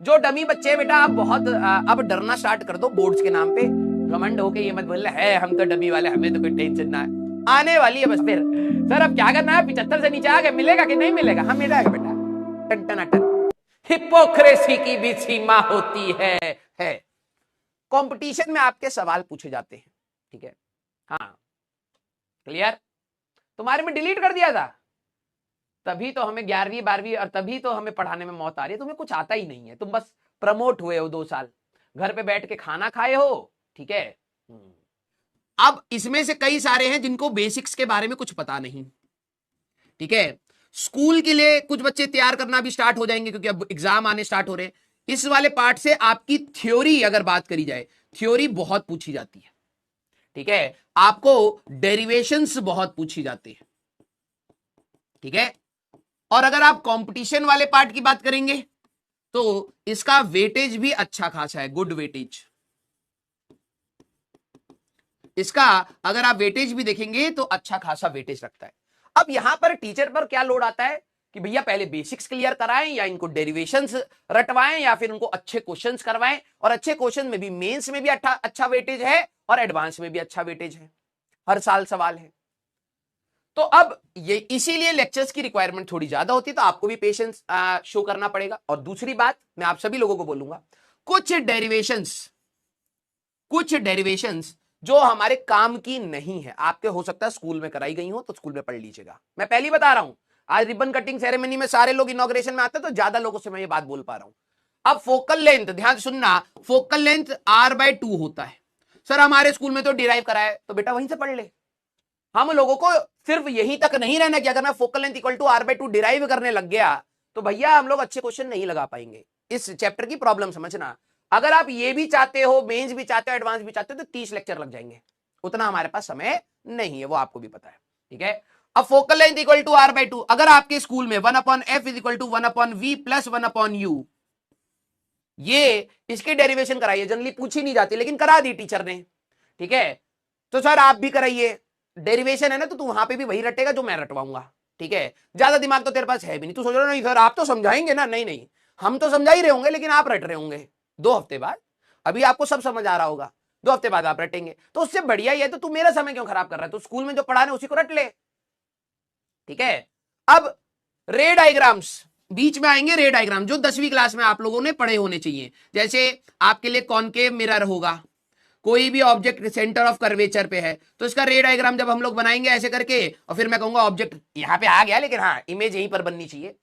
जो डमी बच्चे बेटा आप बहुत अब डरना स्टार्ट कर दो बोर्ड्स के नाम पे। घमंड होके ये मत बोलना है हम तो डमी वाले, हमें तो कोई टेंशन ना है, आने वाली है बस। फिर सर अब क्या करना है, 75 से नीचे आ गए, मिलेगा कि नहीं मिलेगा? हम मिलेगा बेटा। Ton ton ton. हिपोक्रेसी की भी सीमा होती है। कंपटीशन में आपके सवाल पूछे जाते हैं, ठीक है? हाँ क्लियर। तुम्हारे में डिलीट कर दिया था, तभी तो हमें 11वीं 12वीं और तभी तो हमें पढ़ाने में मौत आ रही है। तुम्हें कुछ आता ही नहीं है, तुम बस प्रमोट हुए हो 2 साल, घर पे बैठ के खाना खाए हो, ठीक है? अब इसमें से कई सारे हैं जिनको बेसिक्स के बारे में कुछ पता नहीं, ठीक है? स्कूल के लिए कुछ बच्चे तैयार करना भी स्टार्ट हो जाएंगे क्योंकि अब एग्जाम आने स्टार्ट हो रहे हैं। इस वाले पार्ट से आपकी थ्योरी अगर बात करी जाए, थ्योरी बहुत पूछी जाती है, ठीक है? आपको डेरिवेशंस बहुत पूछी जाती है, ठीक है? और अगर आप कंपटीशन वाले पार्ट की बात करेंगे तो इसका वेटेज भी अच्छा खासा है, गुड वेटेज। इसका अगर आप वेटेज भी देखेंगे तो अच्छा खासा वेटेज रखता है। अब यहां पर टीचर पर क्या लोड आता है कि भैया पहले बेसिक्स क्लियर कराएं या इनको डेरिवेशंस रटवाएं या फिर उनको अच्छे क्वेश्चंस करवाएं। और अच्छे क्वेश्चन में भी मेंस में भी अच्छा वेटेज है और एडवांस में भी अच्छा वेटेज है, हर साल सवाल है। तो अब ये इसीलिए लेक्चर्स की रिक्वायरमेंट थोड़ी ज्यादा होती है, तो आपको भी पेशेंस शो करना पड़ेगा। और दूसरी बात मैं आप सभी लोगों को बोलूंगा, कुछ डेरिवेशंस जो हमारे काम की नहीं है, आपके हो सकता है स्कूल में कराई गई हो तो स्कूल में पढ़ लीजिएगा। मैं पहली बता रहा हूं, आज रिबन कटिंग सेरेमनी में सारे लोग इनॉग्रेशन में आते हैं तो ज्यादा लोगों से मैं ये बात बोल पा रहा हूं। अब फोकल लेंथ, ध्यान सुनना, फोकल लेंथ r/2 होता है। सर हमारे स्कूल में तो डिराइव कराया है, तो बेटा वहीं से पढ़ ले। हम लोगों को सिर्फ यहीं तक नहीं रहना कि अगर मैं focal length equal to r/2 derive करने लग गया तो भैया हम लोग अच्छे क्वेश्चन नहीं लगा पाएंगे। इस चैप्टर की प्रॉब्लम समझना। अगर आप ये भी चाहते हो, मेंस भी चाहते हो, एडवांस भी चाहते हो, तो 30 लेक्चर लग जाएंगे, उतना हमारे पास समय नहीं है, वो आपको भी पता है, ठीक है? अब focal length equal to r/2, अगर आपके स्कूल में 1/f is equal to 1/v plus 1/u, ये इसकी डेरिवेशन कराइए, जनरली पूछी नहीं जाती लेकिन करा दी टीचर ने, ठीक है? तो सर आप भी कराइए, डेरिवेशन है ना, तो तू वहां पे भी वही रटेगा जो मैं रटवाऊंगा, ठीक है? ज्यादा दिमाग तो तेरे पास है भी नहीं, तू सोच रहा नहीं सर आप तो समझाएंगे ना। नहीं नहीं, हम तो समझा ही रहे होंगे लेकिन आप रट रहे होंगे 2 हफ्ते बाद। अभी आपको सब समझ आ रहा होगा, 2 हफ्ते बाद आप रटेंगे, तो उससे बढ़िया ही है। तो तू मेरा समय क्यों खराब कर रहा है? तो स्कूल में जो पढ़ा रहे उसी को रट ले, ठीक है? अब रे डायग्राम्स बीच में आएंगे, रे डायग्राम जो 10वीं क्लास में आप लोगों ने पढ़े होने चाहिए। जैसे आपके लिए कॉनकेव मिरर होगा, कोई भी ऑब्जेक्ट सेंटर ऑफ कर्वेचर पे है तो इसका रे डायग्राम जब हम लोग बनाएंगे ऐसे करके, और फिर मैं कहूंगा ऑब्जेक्ट यहां पे आ गया लेकिन हाँ इमेज यहीं पर बननी चाहिए।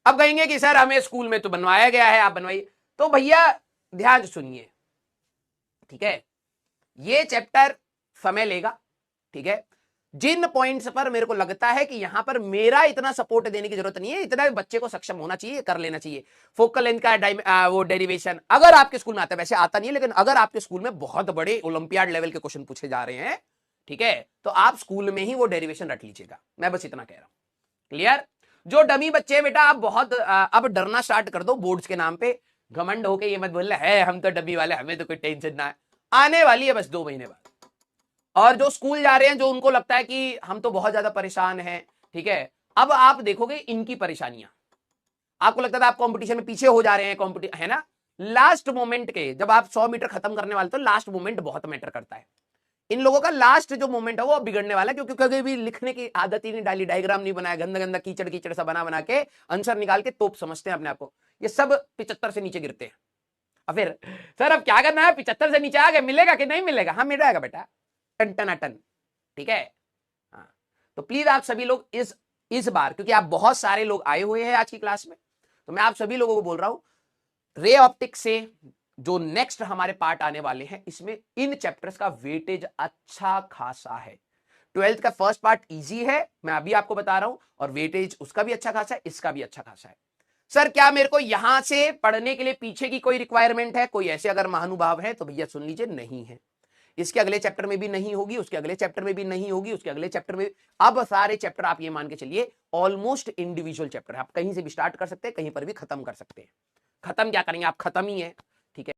अब कहेंगे कि सर हमें स्कूल में तो बनवाया गया है, आप बनवाइए। तो भैया ध्यान सुनिए, ठीक है? ये चैप्टर समय लेगा, ठीक है? जिन पॉइंट्स पर मेरे को लगता है कि यहां पर मेरा इतना सपोर्ट देने की जरूरत नहीं है, इतना बच्चे को सक्षम होना चाहिए, कर लेना चाहिए। फोकल लेंथ का वो डेरिवेशन अगर आपके स्कूल में आता है, वैसे आता नहीं है लेकिन अगर आपके स्कूल में बहुत बड़े ओलंपियाड लेवल के क्वेश्चन पूछे जा रहे हैं, ठीक है, तो आप स्कूल में ही वो डेरिवेशन रट लीजिएगा। मैं बस इतना कह रहा हूं, क्लियर? जो डमी बच्चे बेटा आप बहुत अब डरना स्टार्ट कर दो बोर्ड्स के नाम पे। घमंड होके ये मत बोलना है हम तो डमी वाले, हमें तो कोई टेंशन ना है, आने वाली है बस 2 महीने बाद। और जो स्कूल जा रहे हैं, जो उनको लगता है कि हम तो बहुत ज्यादा परेशान हैं, ठीक है, अब आप देखोगे इनकी परेशानियां। आपको लगता था आप कंपटीशन में पीछे हो जा रहे हैं, कंपटीशन है ना, लास्ट मोमेंट के जब आप 100 मीटर खत्म करने वाले तो लास्ट मोमेंट बहुत मैटर करता है। इन लोगों का लास्ट जो मोमेंट है वो बिगड़ने वाला है, क्योंकि कभी भी लिखने की आदत ही नहीं डाली, डायग्राम नहीं बनाया, गंदा गंदा कीचड़ कीचड़ सा बना बना के आंसर निकाल के तोप समझते हैं अपने आप को। ये सब 75 से नीचे गिरते हैं। अब फिर सर अब क्या करना है, 75 से नीचे आ गए, मिलेगा कि नहीं मिलेगा? हाँ मिलेगा बेटा, टन टन टन, ठीक है? हाँ, तो प्लीज आप सभी लोग इस बार, क्योंकि आप बहुत सारे लोग आए हुए हैं आज की क्लास में, तो मैं आप सभी लोगों को बोल रहा हूं, रे ऑप्टिक्स से जो नेक्स्ट हमारे पार्ट आने वाले हैं इसमें इन चैप्टर्स का वेटेज अच्छा खासा है। 12th का फर्स्ट पार्ट इजी है, मैं अभी आपको बता रहा हूं, और वेटेज उसका भी अच्छा खासा है, इसका भी अच्छा खासा है। सर क्या मेरे को यहां से पढ़ने के लिए पीछे की कोई रिक्वायरमेंट है? कोई ऐसे अगर महानुभाव है तो भैया सुन लीजिए, नहीं है। इसके अगले चैप्टर में भी नहीं होगी, उसके अगले चैप्टर में भी नहीं होगी, उसके अगले चैप्टर में। अब सारे चैप्टर आप ये मान के चलिए ऑलमोस्ट इंडिविजुअल चैप्टर है, आप कहीं से भी स्टार्ट कर सकते हैं, कहीं पर भी खत्म कर सकते हैं। खत्म क्या करेंगे आप, खत्म ही है।